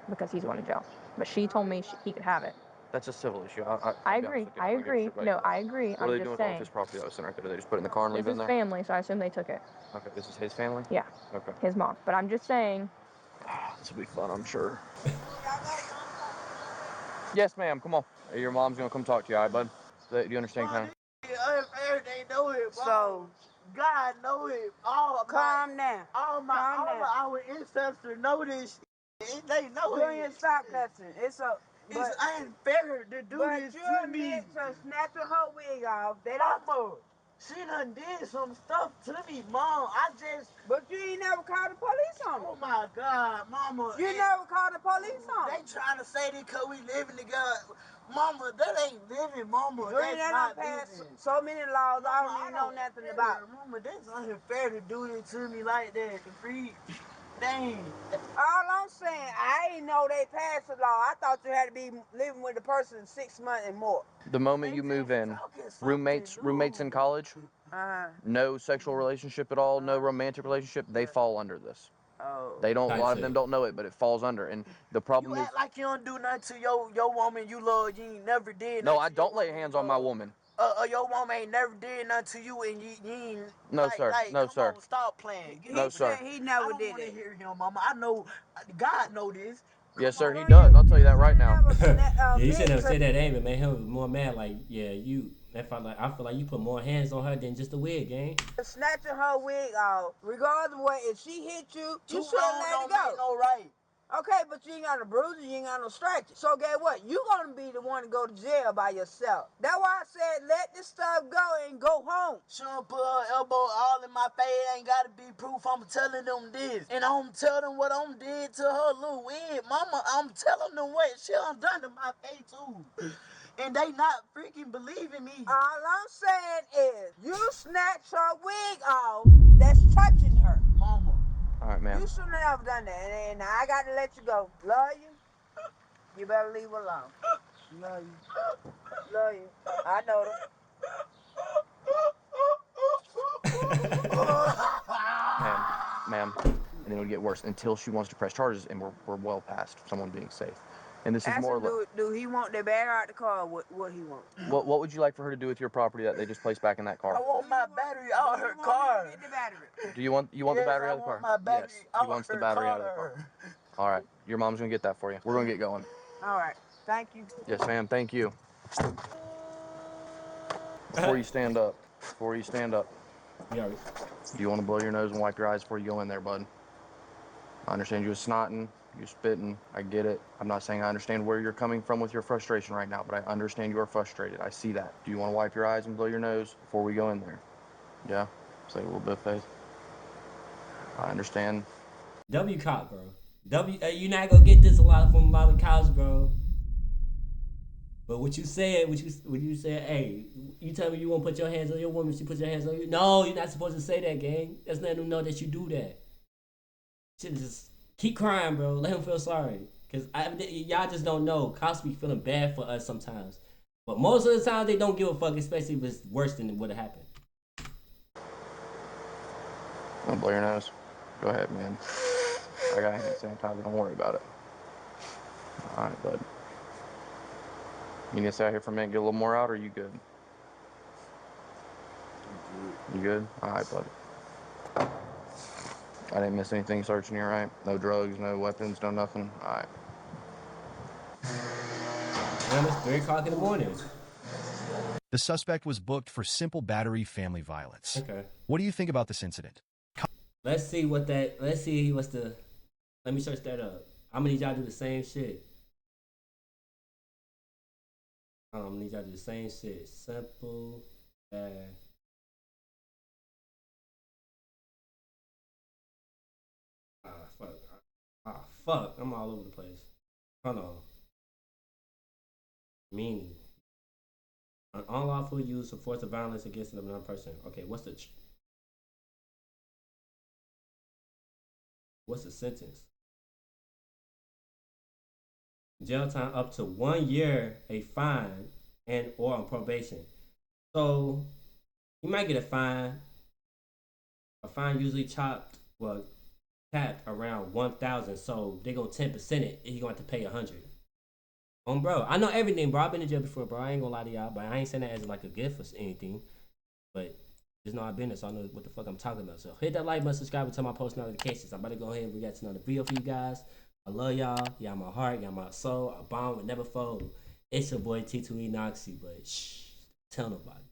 [SPEAKER 3] because he's going to jail. But she told me he could have it.
[SPEAKER 4] That's a civil issue.
[SPEAKER 3] I agree. I agree. No, I agree.
[SPEAKER 4] What are they doing with all of his property that was sitting right there? They just put it in the car and leave it in there?
[SPEAKER 3] This is family, so I assume they took it.
[SPEAKER 4] Okay, this is his family?
[SPEAKER 3] Yeah.
[SPEAKER 4] Okay.
[SPEAKER 3] His mom. But I'm just saying.
[SPEAKER 4] This will be fun, I'm sure. Yes, ma'am. Come on. Your mom's gonna come talk to you, all right, bud? Do you understand, kind of?
[SPEAKER 2] Everything know it, bro.
[SPEAKER 9] So,
[SPEAKER 2] God know it.
[SPEAKER 9] Calm down.
[SPEAKER 2] All our ancestors know this shit. They know
[SPEAKER 9] You
[SPEAKER 2] it.
[SPEAKER 9] ain't stop cussing. It's
[SPEAKER 2] unfair to do this to me.
[SPEAKER 9] But you to snatch her wig off. They
[SPEAKER 2] Mama, she done did some stuff to me, Mom.
[SPEAKER 9] But you ain't never called the police on me.
[SPEAKER 2] Oh my God, Mama.
[SPEAKER 9] You never called the police on me.
[SPEAKER 2] They trying to say that because we living together. Mama, that ain't living, Mama.
[SPEAKER 9] You ain't never passed so many laws I don't even know nothing about.
[SPEAKER 2] Mama, that's unfair to do it to me like that. Free. Dang.
[SPEAKER 9] All I'm saying, I ain't know they passed the law. I thought you had to be living with the person 6 months and more.
[SPEAKER 4] The moment you move in, roommates in college, no sexual relationship at all, no romantic relationship, they fall under this.
[SPEAKER 9] Oh.
[SPEAKER 4] They don't. A lot of them don't know it, but it falls under. And the problem
[SPEAKER 2] you
[SPEAKER 4] is,
[SPEAKER 2] act like you don't do nothing to your woman you love. You ain't never did.
[SPEAKER 4] No, I don't lay hands on my woman.
[SPEAKER 2] Your woman ain't never did nothing to you, and you ain't.
[SPEAKER 4] No, sir. No, sir.
[SPEAKER 2] On, stop playing.
[SPEAKER 4] No, sir.
[SPEAKER 9] He never did it.
[SPEAKER 2] I don't want to hear him, Mama. I know. God know this.
[SPEAKER 4] Yes, sir. He does. I'll tell you that right now.
[SPEAKER 1] Yeah, you should have said that, Amy. Made him more mad. Like, yeah, I feel like you put more hands on her than just a wig, gang.
[SPEAKER 9] Snatching her wig off, regardless of what, if she hit you, you should let it go.
[SPEAKER 2] No right.
[SPEAKER 9] Okay, but you ain't got no bruises, you ain't got no scratches. So guess what? You gonna be the one to go to jail by yourself. That's why I said let this stuff go and go home.
[SPEAKER 2] She don't put her elbow all in my face. Ain't gotta be proof. I'm telling them this. And I'm telling them what I'm did to her little wig. Mama, I'm telling them what she done to my face too. And they not freaking believing me.
[SPEAKER 9] All I'm saying is, you snatch her wig off, that's touching her.
[SPEAKER 2] Mama.
[SPEAKER 4] All right, ma'am.
[SPEAKER 9] You shouldn't have done that. And I got to let you go. Love you. You better leave her alone. Love you. Love you. I know
[SPEAKER 4] Ma'am. And then it'll get worse until she wants to press charges, and we're well past someone being safe. And this is more of a...
[SPEAKER 9] Do he want the battery out the car or what he want?
[SPEAKER 4] What would you like for her to do with your property that they just placed back in that car?
[SPEAKER 2] I want my battery out of her car.
[SPEAKER 9] Get the battery.
[SPEAKER 4] Do you want the battery out of the car?
[SPEAKER 2] I want my battery
[SPEAKER 4] He wants the battery out of the car. All right. Your mom's going to get that for you. We're going to get going.
[SPEAKER 9] All right. Thank you.
[SPEAKER 4] Yes, ma'am. Thank you. Before you stand up.
[SPEAKER 1] Yeah.
[SPEAKER 4] Do you want to blow your nose and wipe your eyes before you go in there, bud? I understand you was snotting, you spitting. I get it. I'm not saying I understand where you're coming from with your frustration right now, but I understand you are frustrated. I see that. Do you want to wipe your eyes and blow your nose before we go in there? Yeah? Say a little bit of faith. I understand.
[SPEAKER 1] W cop, bro. You're not gonna get this a lot from a lot of cops, bro. But what you said, when you said, hey, you tell me you won't put your hands on your woman, she put your hands on you. No, you're not supposed to say that, gang. That's letting them know that you do that. Shit, just keep crying, bro. Let him feel sorry. Cause y'all just don't know. Cops be feeling bad for us sometimes. But most of the time they don't give a fuck, especially if it's worse than what happened.
[SPEAKER 4] Wanna blow your nose? Go ahead, man. I got hand sanitizer. Don't worry about it. All right, bud. You need to stay out here for a minute, get a little more out, or are you good? You good? All right, bud. I didn't miss anything searching here, right? No drugs, no weapons, no nothing? All right.
[SPEAKER 1] Damn, it's 3 o'clock in the morning.
[SPEAKER 5] The suspect was booked for simple battery family violence.
[SPEAKER 1] Okay.
[SPEAKER 5] What do you think about this incident?
[SPEAKER 1] Let's see what's the, let me search that up. I'm gonna need y'all to do the same shit. I'm gonna need y'all to do the same shit. Simple, bad. Fuck. Fuck. I'm all over the place. Hold on. Meaning. An unlawful use of force or violence against another person. Okay, what's the sentence? Jail time up to 1 year, a fine, and or on probation. So you might get a fine. A fine usually capped around 1,000. So they go 10% it, and you gonna have to pay 100. Bro, I know everything, bro. I've been in jail before, bro. I ain't gonna lie to y'all, but I ain't saying that as like a gift or anything. But just know I've been there, so I know what the fuck I'm talking about. So hit that like button, subscribe, and turn my post notifications. I'm about to go ahead and react to another video for you guys. I love y'all. Y'all my heart. Y'all my soul. A bond would never fold. It's your boy T2E Noxy, but shh, tell nobody.